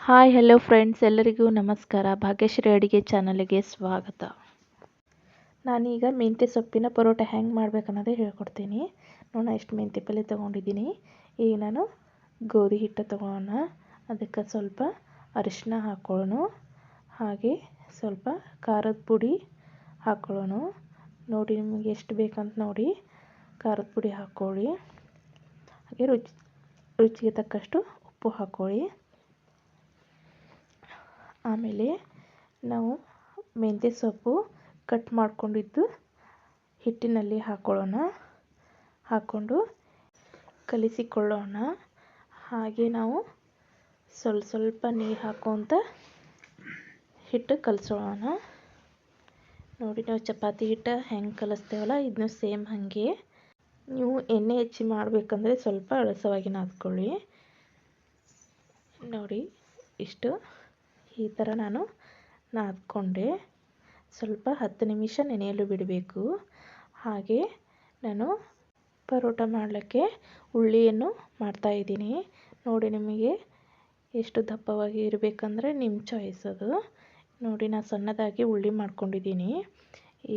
Hi hello friends, ಎಲ್ಲರಿಗೂ ನಮಸ್ಕಾರ. ಭಾಗ್ಯಶ್ರೀ ಅಡುಗೆ ಚಾನಲ್ಗೆ ಸ್ವಾಗತ. ನಾನೀಗ ಮೆಂತ್ಯ ಸೊಪ್ಪಿನ ಪರೋಟ ಹೆಂಗೆ ಮಾಡ್ಬೇಕನ್ನೋದೇ ಹೇಳ್ಕೊಡ್ತೀನಿ. ನೋಡಿ, ಎಷ್ಟು ಮೆಂತ್ಯ ಪಲ್ಯ ತೊಗೊಂಡಿದ್ದೀನಿ. ಈಗ ನಾನು ಗೋಧಿ ಹಿಟ್ಟು ತೊಗೊಳ್ಳೋಣ. ಅದಕ್ಕೆ ಸ್ವಲ್ಪ ಅರಿಶಿನ ಹಾಕ್ಕೊಳ್ಳೋಣ. ಹಾಗೆ ಸ್ವಲ್ಪ ಖಾರದ ಪುಡಿ ಹಾಕ್ಕೊಳ್ಳೋಣ. ನೋಡಿ, ನಿಮಗೆ ಎಷ್ಟು ಬೇಕಂತ ನೋಡಿ ಖಾರದ ಪುಡಿ ಹಾಕ್ಕೊಳ್ಳಿ. ಹಾಗೆ ರುಚಿಗೆ ತಕ್ಕಷ್ಟು ಉಪ್ಪು ಹಾಕ್ಕೊಳ್ಳಿ. ಆಮೇಲೆ ನಾವು ಮೆಂತ್ಯ ಸೊಪ್ಪು ಕಟ್ ಮಾಡ್ಕೊಂಡಿದ್ದು ಹಿಟ್ಟಿನಲ್ಲಿ ಹಾಕ್ಕೊಂಡು ಕಲಿಸಿಕೊಳ್ಳೋಣ. ಹಾಗೆ ನಾವು ಸ್ವಲ್ಪ ನೀರು ಹಾಕ್ಕೊತ ಹಿಟ್ಟು ಕಲಿಸೋಣ. ನೋಡಿ, ನಾವು ಚಪಾತಿ ಹಿಟ್ಟು ಹೆಂಗೆ ಕಲಿಸ್ತೇವಲ್ಲ, ಇದನ್ನು ಸೇಮ್ ಹಾಗೆ ನೀವು ಎಣ್ಣೆ ಹೆಚ್ಚಿ ಮಾಡಬೇಕಂದ್ರೆ ಸ್ವಲ್ಪ ಅಳಸವಾಗಿ ನಾದ್ಕೊಳ್ಳಿ. ನೋಡಿ, ಇಷ್ಟು ಈ ಥರ ನಾನು ನಾದ್ಕೊಂಡೆ. ಸ್ವಲ್ಪ 10 ನಿಮಿಷ ನೆನೆಯಲು ಬಿಡಬೇಕು. ಹಾಗೆ ನಾನು ಪರೋಟ ಮಾಡಲಿಕ್ಕೆ ಉಳ್ಳಿಯನ್ನು ಮಾಡ್ತಾಯಿದ್ದೀನಿ. ನೋಡಿ, ನಿಮಗೆ ಎಷ್ಟು ದಪ್ಪವಾಗಿ ಇರಬೇಕಂದ್ರೆ ನಿಮ್ಮ ಚಾಯ್ಸ್ ಅದು. ನೋಡಿ, ನಾನು ಸಣ್ಣದಾಗಿ ಉಳ್ಳಿ ಮಾಡ್ಕೊಂಡಿದ್ದೀನಿ.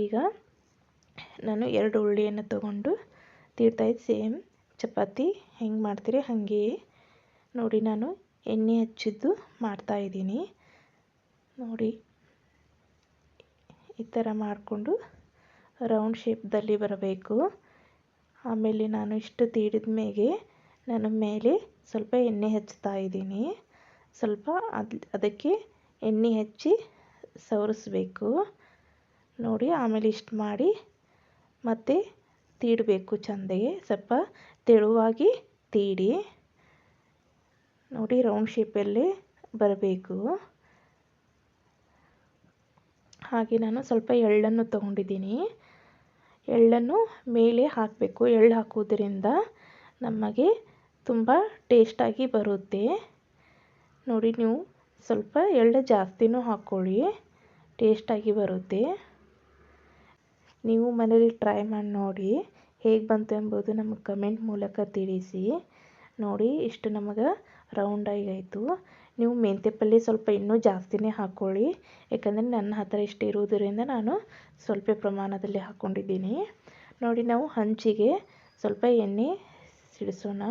ಈಗ ನಾನು 2 ಉಳ್ಳಿಯನ್ನು ತಗೊಂಡು ತೀಡ್ತಾಯಿದ್ದು ಸೇಮ್ ಚಪಾತಿ ಹೆಂಗೆ ಮಾಡ್ತೀರಿ ಹಾಗೆಯೇ ನೋಡಿ ನಾನು ಎಣ್ಣೆ ಹಚ್ಚಿದ್ದು ಮಾಡ್ತಾಯಿದ್ದೀನಿ. ನೋಡಿ, ಈ ಥರ ಮಾಡಿಕೊಂಡು ರೌಂಡ್ ಶೇಪ್ದಲ್ಲಿ ಬರಬೇಕು. ಆಮೇಲೆ ನಾನು ಇಷ್ಟು ತೀಡಿದ ಮೇಲೆ ನಾನು ಮೇಲೆ ಸ್ವಲ್ಪ ಎಣ್ಣೆ ಹಚ್ತಾ ಇದ್ದೀನಿ. ಸ್ವಲ್ಪ ಅದಕ್ಕೆ ಎಣ್ಣೆ ಹಚ್ಚಿ ಸವರಿಸ್ಬೇಕು. ನೋಡಿ, ಆಮೇಲೆ ಇಷ್ಟು ಮಾಡಿ ಮತ್ತೆ ತೀಡಬೇಕು. ಚೆಂದಾಗೆ ಸ್ವಲ್ಪ ತೆಳುವಾಗಿ ತೀಡಿ. ನೋಡಿ, ರೌಂಡ್ ಶೇಪಲ್ಲಿ ಬರಬೇಕು. ಹಾಗೆ ನಾನು ಸ್ವಲ್ಪ ಎಳ್ಳನ್ನು ತೊಗೊಂಡಿದ್ದೀನಿ. ಎಳ್ಳನ್ನು ಮೇಲೆ ಹಾಕಬೇಕು. ಎಳ್ಳು ಹಾಕುವುದರಿಂದ ನಮಗೆ ತುಂಬ ಟೇಸ್ಟಾಗಿ ಬರುತ್ತೆ. ನೋಡಿ, ನೀವು ಸ್ವಲ್ಪ ಎಳ್ಳು ಜಾಸ್ತಿನೂ ಹಾಕ್ಕೊಳ್ಳಿ, ಟೇಸ್ಟಾಗಿ ಬರುತ್ತೆ. ನೀವು ಮನೇಲಿ ಟ್ರೈ ಮಾಡಿ ನೋಡಿ ಹೇಗೆ ಬಂತು ಎಂಬುದು ನಮಗೆ ಕಮೆಂಟ್ ಮೂಲಕ ತಿಳಿಸಿ. ನೋಡಿ, ಇಷ್ಟು ನಮಗೆ ರೌಂಡಾಗಿ ಆಯಿತು. ನೀವು ಮೆಂತ್ಯ ಪಲ್ಯ ಸ್ವಲ್ಪ ಇನ್ನೂ ಜಾಸ್ತಿನೇ ಹಾಕ್ಕೊಳ್ಳಿ. ಯಾಕಂದರೆ ನನ್ನ ಹತ್ತಿರ ಇಷ್ಟು ಇರುವುದರಿಂದ ನಾನು ಸ್ವಲ್ಪ ಪ್ರಮಾಣದಲ್ಲಿ ಹಾಕ್ಕೊಂಡಿದ್ದೀನಿ. ನೋಡಿ, ನಾವು ಹಂಚಿಗೆ ಸ್ವಲ್ಪ ಎಣ್ಣೆ ಸಿಡಿಸೋಣ.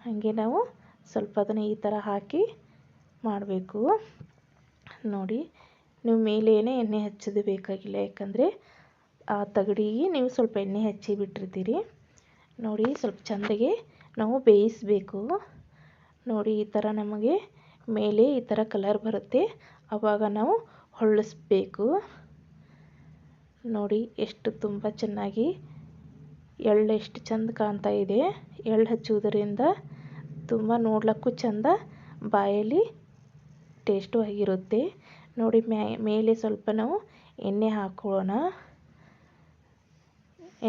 ಹಾಗೆ ನಾವು ಸ್ವಲ್ಪ ಅದನ್ನು ಈ ಥರ ಹಾಕಿ ಮಾಡಬೇಕು. ನೋಡಿ, ನೀವು ಮೇಲೇನೆ ಎಣ್ಣೆ ಹಚ್ಚೋದು ಬೇಕಾಗಿಲ್ಲ. ಯಾಕಂದರೆ ಆ ತಗಡಿಗೆ ನೀವು ಸ್ವಲ್ಪ ಎಣ್ಣೆ ಹಚ್ಚಿ ಬಿಟ್ಟಿರ್ತೀರಿ. ನೋಡಿ, ಸ್ವಲ್ಪ ಚೆಂದಾಗೆ ನಾವು ಬೇಯಿಸಬೇಕು. ನೋಡಿ, ಈ ಥರ ನಮಗೆ ಮೇಲೆ ಈ ಥರ ಕಲರ್ ಬರುತ್ತೆ. ಆವಾಗ ನಾವು ಹೊಳ್ಳಿಸ್ಬೇಕು. ನೋಡಿ, ಎಷ್ಟು ತುಂಬ ಚೆನ್ನಾಗಿ ಎಳ್ಳು ಎಷ್ಟು ಚೆಂದ ಕಾಣ್ತಾ ಇದೆ. ಎಳ್ಳು ಹಚ್ಚುವುದರಿಂದ ತುಂಬ ನೋಡ್ಲಿಕ್ಕೂ ಚೆಂದ, ಬಾಯಲ್ಲಿ ಟೇಸ್ಟು ಆಗಿರುತ್ತೆ. ನೋಡಿ, ಮೇಲೆ ಸ್ವಲ್ಪ ನಾವು ಎಣ್ಣೆ ಹಾಕ್ಕೊಳ್ಳೋಣ.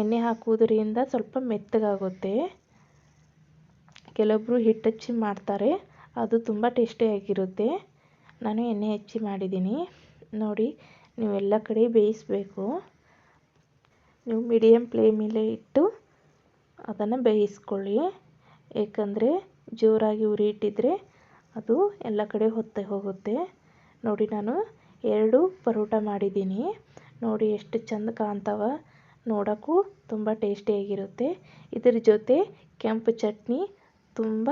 ಎಣ್ಣೆ ಹಾಕುವುದರಿಂದ ಸ್ವಲ್ಪ ಮೆತ್ತಗಾಗುತ್ತೆ. ಕೆಲವೊಬ್ಬರು ಹಿಟ್ಟು ಹಚ್ಚಿ ಮಾಡ್ತಾರೆ, ಅದು ತುಂಬ ಟೇಸ್ಟಿಯಾಗಿರುತ್ತೆ. ನಾನು ಎಣ್ಣೆ ಹಚ್ಚಿ ಮಾಡಿದ್ದೀನಿ. ನೋಡಿ, ನೀವೆಲ್ಲ ಕಡೆ ಬೇಯಿಸಬೇಕು. ನೀವು ಮೀಡಿಯಮ್ ಫ್ಲೇಮಲ್ಲಿ ಇಟ್ಟು ಅದನ್ನು ಬೇಯಿಸ್ಕೊಳ್ಳಿ. ಏಕೆಂದರೆ ಜೋರಾಗಿ ಉರಿ ಇಟ್ಟಿದ್ರೆ ಅದು ಎಲ್ಲ ಕಡೆ ಹೊತ್ತೆ ಹೋಗುತ್ತೆ. ನೋಡಿ, ನಾನು 2 ಪರೋಟ ಮಾಡಿದ್ದೀನಿ. ನೋಡಿ, ಎಷ್ಟು ಚೆಂದ ಕಾಣ್ತಾವ. ನೋಡೋಕ್ಕೂ ತುಂಬ ಟೇಸ್ಟಿಯಾಗಿರುತ್ತೆ. ಇದರ ಜೊತೆ ಕೆಂಪು ಚಟ್ನಿ ತುಂಬ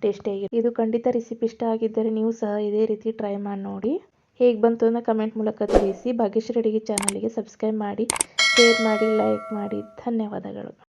ಟೇಸ್ಟಿಯಾಗಿರುತ್ತೆ. ಇದು ಖಂಡಿತ ರೆಸಿಪಿ ಇಷ್ಟ ಆಗಿದ್ದರೆ ನೀವು ಸಹ ಇದೇ ರೀತಿ ಟ್ರೈ ಮಾಡಿ ನೋಡಿ. ಹೇಗೆ ಬಂತು ಅಂತ ಕಮೆಂಟ್ ಮೂಲಕ ತಿಳಿಸಿ. ಭಾಗ್ಯಶ್ರೀ ಅಡುಗೆ ಚಾನಲ್ಗೆ ಸಬ್ಸ್ಕ್ರೈಬ್ ಮಾಡಿ, ಶೇರ್ ಮಾಡಿ, ಲೈಕ್ ಮಾಡಿ. ಧನ್ಯವಾದಗಳು.